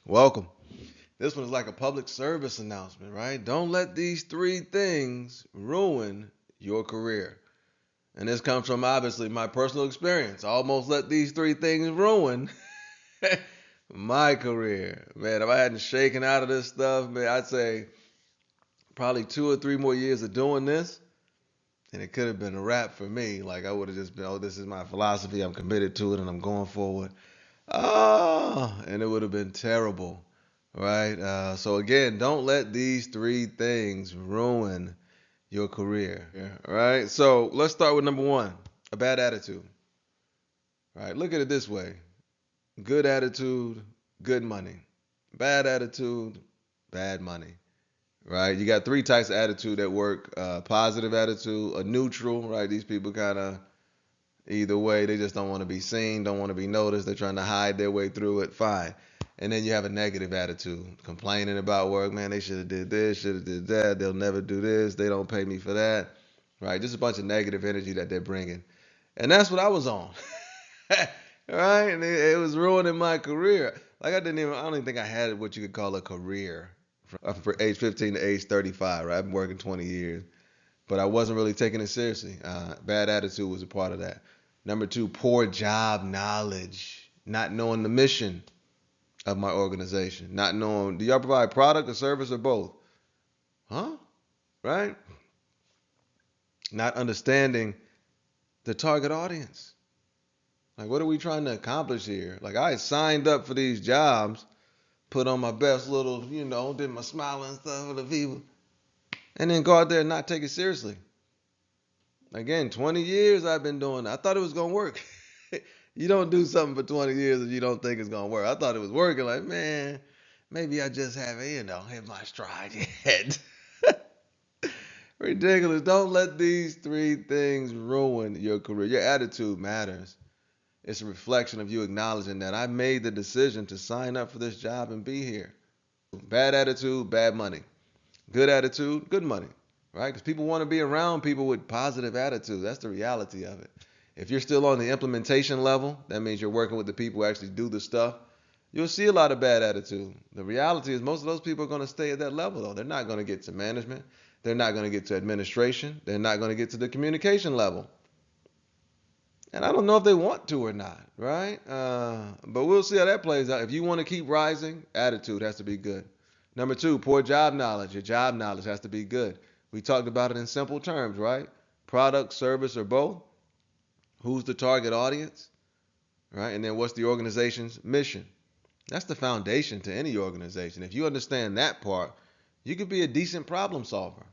Welcome. This one is like a public service announcement, right? Don't let these three things ruin your career. And this comes from obviously my personal experience. I almost let these three things ruin my career. Man, if I hadn't shaken out of this stuff, man, I'd say probably 2 or 3 more years of doing this, and it could have been a wrap for me. Like I would have just been, oh, this is my philosophy. I'm committed to it, and I'm going forward. And it would have been terrible, right? So again, don't let these three things ruin your career, right? So let's start with number one, a bad attitude, right? Look at it this way: good attitude, good money; bad attitude, bad money, right? You got three types of attitude at work: positive attitude, a neutral, right? These people kind of either way, they just don't want to be seen, don't want to be noticed. They're trying to hide their way through it. Fine. And then you have a negative attitude, complaining about work. Man, they should have did this, should have did that. They'll never do this. They don't pay me for that. Right? Just a bunch of negative energy that they're bringing. And that's what I was on. Right? And it was ruining my career. Like I don't even think I had what you could call a career from age 15 to age 35. Right? I've been working 20 years, but I wasn't really taking it seriously. Bad attitude was a part of that. Number two, poor job knowledge, not knowing the mission of my organization, not knowing, do y'all provide product or service or both? Huh? Right? Not understanding the target audience. Like, what are we trying to accomplish here? Like, I signed up for these jobs, put on my best little, did my smiling stuff for the people, and then go out there and not take it seriously. Again, 20 years I've been doing it. I thought it was going to work. You don't do something for 20 years if you don't think it's going to work. I thought it was working. Like, man, maybe I just haven't, hit my stride yet. Ridiculous. Don't let these three things ruin your career. Your attitude matters. It's a reflection of you acknowledging that I made the decision to sign up for this job and be here. Bad attitude, bad money. Good attitude, good money, right? Because people want to be around people with positive attitude. That's the reality of it. If you're still on the implementation level, that means you're working with the people who actually do the stuff. You'll see a lot of bad attitude. The reality is most of those people are going to stay at that level, though. They're not going to get to management. They're not going to get to administration. They're not going to get to the communication level. And I don't know if they want to or not, right? But we'll see how that plays out. If you want to keep rising, attitude has to be good. Number two, poor job knowledge. Your job knowledge has to be good. We talked about it in simple terms, right? Product, service, or both. Who's the target audience, right? And then what's the organization's mission? That's the foundation to any organization. If you understand that part, you could be a decent problem solver.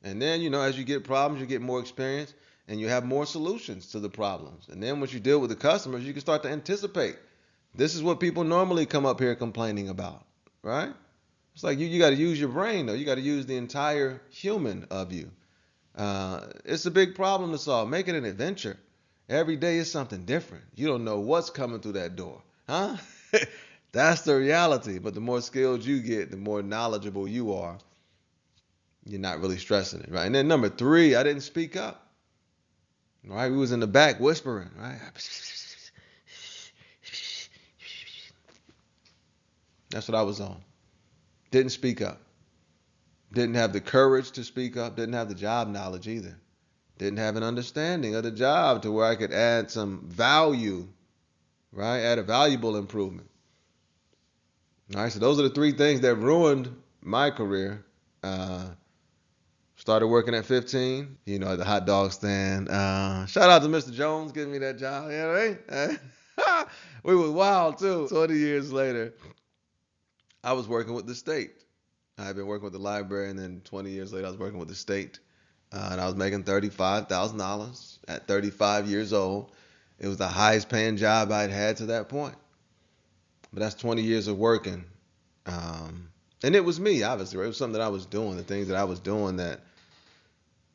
And then, as you get problems, you get more experience and you have more solutions to the problems. And then once you deal with the customers, you can start to anticipate. This is what people normally come up here complaining about, right? It's like you got to use your brain, though. You got to use the entire human of you. It's a big problem to solve. Make it an adventure. Every day is something different. You don't know what's coming through that door, huh? That's the reality. But the more skilled you get, the more knowledgeable you are. You're not really stressing it, right? And then number three, I didn't speak up. Right? We was in the back whispering, right? That's what I was on. Didn't speak up. Didn't have the courage to speak up. Didn't have the job knowledge either. Didn't have an understanding of the job to where I could add some value, right? Add a valuable improvement. All right, so those are the three things that ruined my career. Uh, Started working at 15, at the hot dog stand. Shout out to Mr. Jones giving me that job. Yeah, right? We was wild too. 20 years later, I was working with the state. I had been working with the library, and then 20 years later, I was working with the state. And I was making $35,000 at 35 years old. It was the highest paying job I'd had to that point. But that's 20 years of working. Um, and it was me, obviously. Right? It was something that I was doing, the things that I was doing that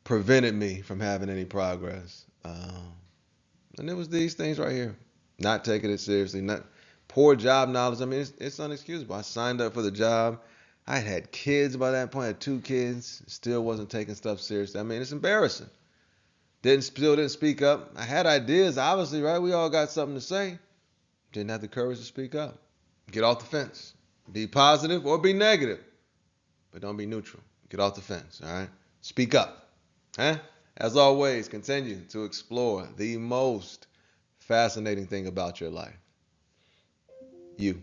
prevented me from having any progress. And it was these things right here. Not taking it seriously, not poor job knowledge. I mean, it's unexcusable. I signed up for the job. I had kids by that point. I had two kids. Still wasn't taking stuff seriously. I mean, it's embarrassing. Still didn't speak up. I had ideas, obviously, right? We all got something to say. Didn't have the courage to speak up. Get off the fence. Be positive or be negative, but don't be neutral. Get off the fence, all right? Speak up. Huh? As always, continue to explore the most fascinating thing about your life. You.